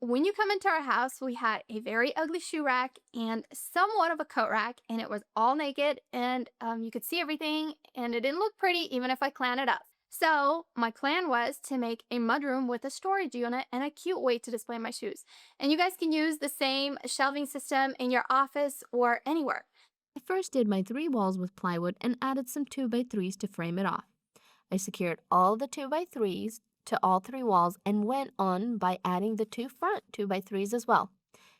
when you come into our house, we had a very ugly shoe rack and somewhat of a coat rack, and it was all naked, and you could see everything, and it didn't look pretty even if I cleaned it up. So my plan was to make a mudroom with a storage unit and a cute way to display my shoes. And you guys can use the same shelving system in your office or anywhere. I first did my 3 walls with plywood and added some 2x3s to frame it off. I secured all the 2x3s to all 3 walls and went on by adding the 2 front 2x3s as well.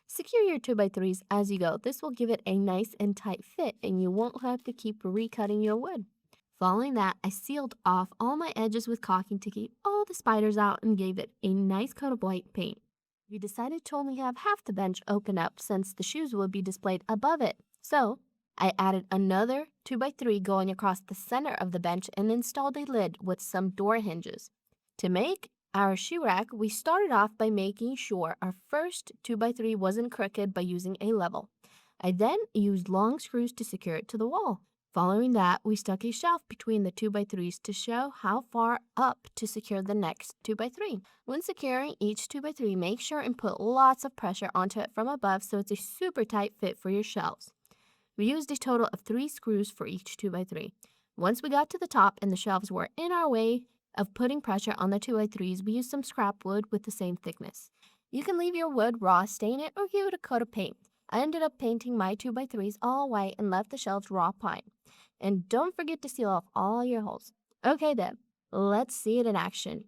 Secure your 2x3s as you go. This will give it a nice and tight fit and you won't have to keep recutting your wood. Following that, I sealed off all my edges with caulking to keep all the spiders out and gave it a nice coat of white paint. We decided to only have half the bench open up since the shoes would be displayed above it. So, I added another 2x3 going across the center of the bench and installed a lid with some door hinges. To make our shoe rack, we started off by making sure our first 2x3 wasn't crooked by using a level. I then used long screws to secure it to the wall. Following that, we stuck a shelf between the 2x3s to show how far up to secure the next 2x3. When securing each 2x3, make sure and put lots of pressure onto it from above so it's a super tight fit for your shelves. We used a total of 3 screws for each 2x3. Once we got to the top and the shelves were in our way of putting pressure on the 2x3s, we used some scrap wood with the same thickness. You can leave your wood raw, stain it, or give it a coat of paint. I ended up painting my 2x3s all white and left the shelves raw pine. And don't forget to seal off all your holes. Okay then, let's see it in action.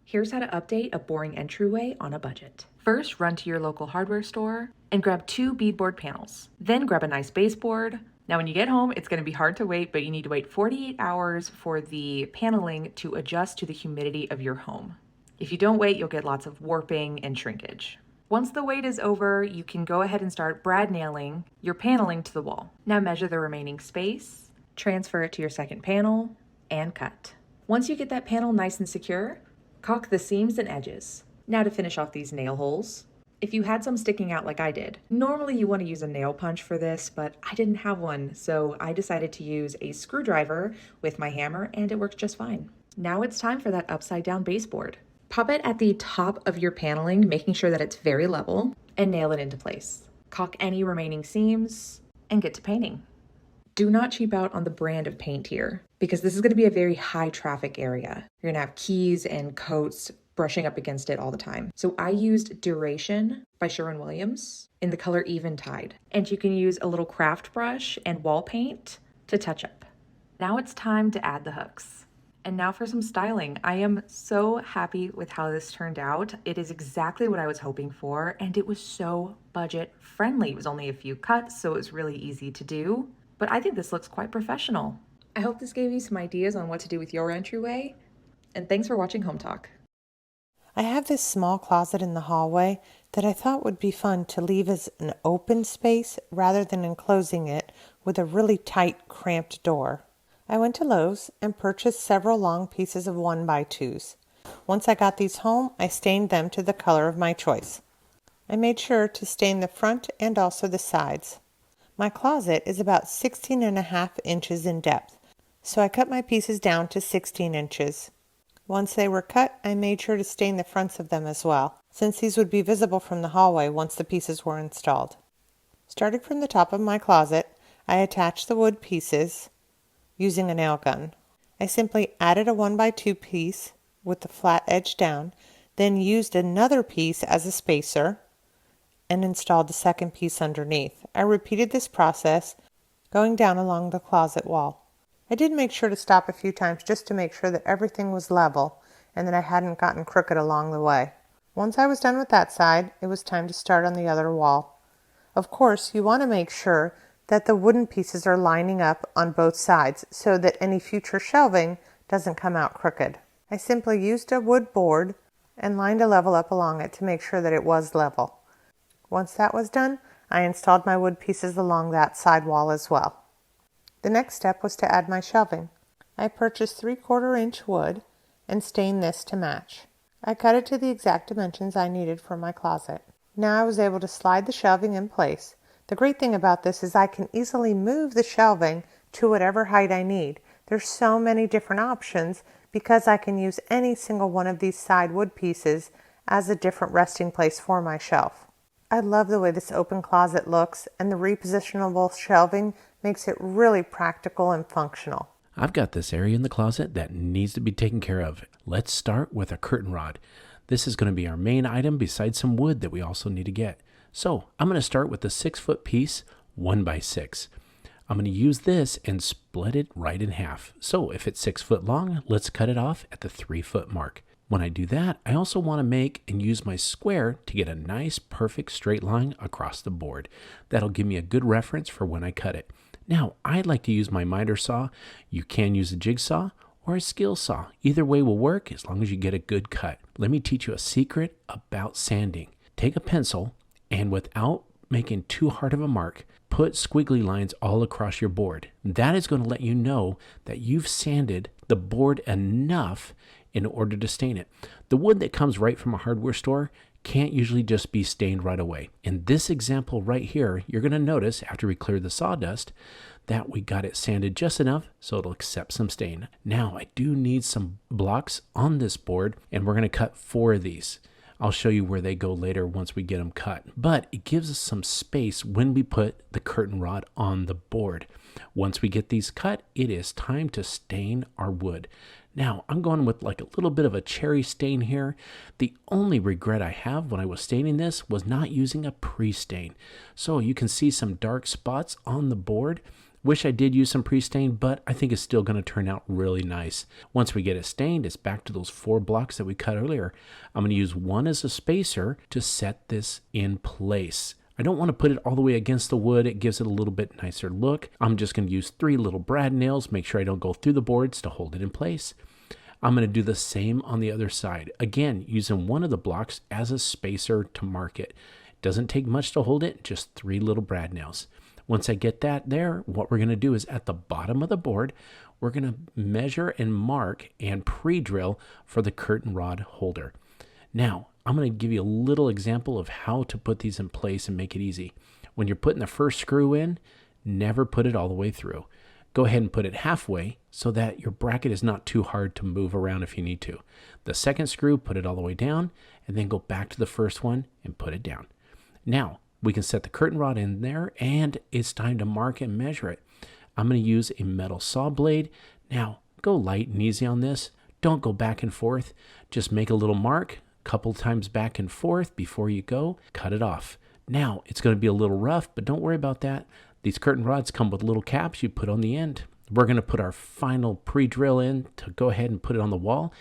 Here's how to update a boring entryway on a budget. First, run to your local hardware store and grab 2 beadboard panels. Then grab a nice baseboard. Now when you get home, it's going to be hard to wait, but you need to wait 48 hours for the paneling to adjust to the humidity of your home. If you don't wait, you'll get lots of warping and shrinkage. Once the wait is over, you can go ahead and start brad nailing your paneling to the wall. Now measure the remaining space, transfer it to your second panel, and cut. Once you get that panel nice and secure, caulk the seams and edges. Now to finish off these nail holes. If you had some sticking out like I did, normally you want to use a nail punch for this, but I didn't have one, so I decided to use a screwdriver with my hammer and it works just fine. Now it's time for that upside down baseboard. Pop it at the top of your paneling, making sure that it's very level, and nail it into place. Caulk any remaining seams and get to painting. Do not cheap out on the brand of paint here because this is going to be a very high traffic area. You're going to have keys and coats brushing up against it all the time. So I used Duration by Sherwin-Williams in the color Eventide. And you can use a little craft brush and wall paint to touch up. Now it's time to add the hooks. And now for some styling. I am so happy with how this turned out. It is exactly what I was hoping for, and it was so budget friendly. It was only a few cuts, so it was really easy to do. But I think this looks quite professional. I hope this gave you some ideas on what to do with your entryway, and thanks for watching Home Talk. I have this small closet in the hallway that I thought would be fun to leave as an open space rather than enclosing it with a really tight, cramped door. I went to Lowe's and purchased several long pieces of 1x2s. Once I got these home, I stained them to the color of my choice. I made sure to stain the front and also the sides. My closet is about 16.5 inches in depth, so I cut my pieces down to 16 inches. Once they were cut, I made sure to stain the fronts of them as well, since these would be visible from the hallway once the pieces were installed. Starting from the top of my closet, I attached the wood pieces using a nail gun. I simply added a 1x2 piece with the flat edge down, then used another piece as a spacer and installed the second piece underneath. I repeated this process going down along the closet wall. I did make sure to stop a few times just to make sure that everything was level and that I hadn't gotten crooked along the way. Once I was done with that side, it was time to start on the other wall. Of course, you want to make sure that the wooden pieces are lining up on both sides so that any future shelving doesn't come out crooked. I simply used a wood board and lined a level up along it to make sure that it was level. Once that was done, I installed my wood pieces along that side wall as well. The next step was to add my shelving. I purchased 3/4 inch wood and stained this to match. I cut it to the exact dimensions I needed for my closet. Now I was able to slide the shelving in place. The great thing about this is I can easily move the shelving to whatever height I need. There's so many different options because I can use any single one of these side wood pieces as a different resting place for my shelf. I love the way this open closet looks, and the repositionable shelving makes it really practical and functional. I've got this area in the closet that needs to be taken care of. Let's start with a curtain rod. This is going to be our main item besides some wood that we also need to get. So I'm going to start with a 6-foot piece, 1x6. I'm going to use this and split it right in half. So if it's 6 foot long, let's cut it off at the 3-foot mark. When I do that, I also want to make and use my square to get a nice, perfect straight line across the board. That'll give me a good reference for when I cut it. Now, I like to use my miter saw. You can use a jigsaw or a skill saw. Either way will work as long as you get a good cut. Let me teach you a secret about sanding. Take a pencil and without making too hard of a mark, put squiggly lines all across your board. That is going to let you know that you've sanded the board enough in order to stain it. The wood that comes right from a hardware store can't usually just be stained right away. In this example right here, you're going to notice after we clear the sawdust that we got it sanded just enough so it'll accept some stain. Now I do need some blocks on this board, and we're going to cut 4 of these. I'll show you where they go later once we get them cut, but it gives us some space when we put the curtain rod on the board. Once we get these cut, it is time to stain our wood. Now, I'm going with like a little bit of a cherry stain here. The only regret I have when I was staining this was not using a pre-stain. So you can see some dark spots on the board. Wish I did use some pre-stain, but I think it's still going to turn out really nice. Once we get it stained, it's back to those 4 blocks that we cut earlier. I'm going to use one as a spacer to set this in place. I don't want to put it all the way against the wood. It gives it a little bit nicer look. I'm just going to use 3 little brad nails, make sure I don't go through the boards to hold it in place. I'm going to do the same on the other side. Again, using one of the blocks as a spacer to mark it. It doesn't take much to hold it, just 3 little brad nails. Once I get that there, what we're going to do is at the bottom of the board, we're going to measure and mark and pre-drill for the curtain rod holder. Now, I'm going to give you a little example of how to put these in place and make it easy. When you're putting the first screw in, never put it all the way through. Go ahead and put it halfway so that your bracket is not too hard to move around if you need to. The second screw, put it all the way down, and then go back to the first one and put it down. Now, we can set the curtain rod in there, and it's time to mark and measure it. I'm going to use a metal saw blade. Now, go light and easy on this. Don't go back and forth. Just make a little mark, a couple times back and forth before you go. Cut it off. Now, it's going to be a little rough, but don't worry about that. These curtain rods come with little caps you put on the end. We're going to put our final pre-drill in to go ahead and put it on the wall.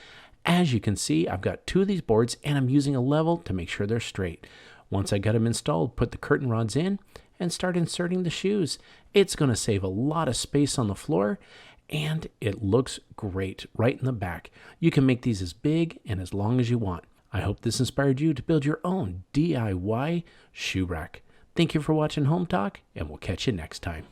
As you can see, I've got 2 of these boards, and I'm using a level to make sure they're straight. Once I got them installed, put the curtain rods in and start inserting the shoes. It's going to save a lot of space on the floor, and it looks great right in the back. You can make these as big and as long as you want. I hope this inspired you to build your own DIY shoe rack. Thank you for watching Home Talk, and we'll catch you next time.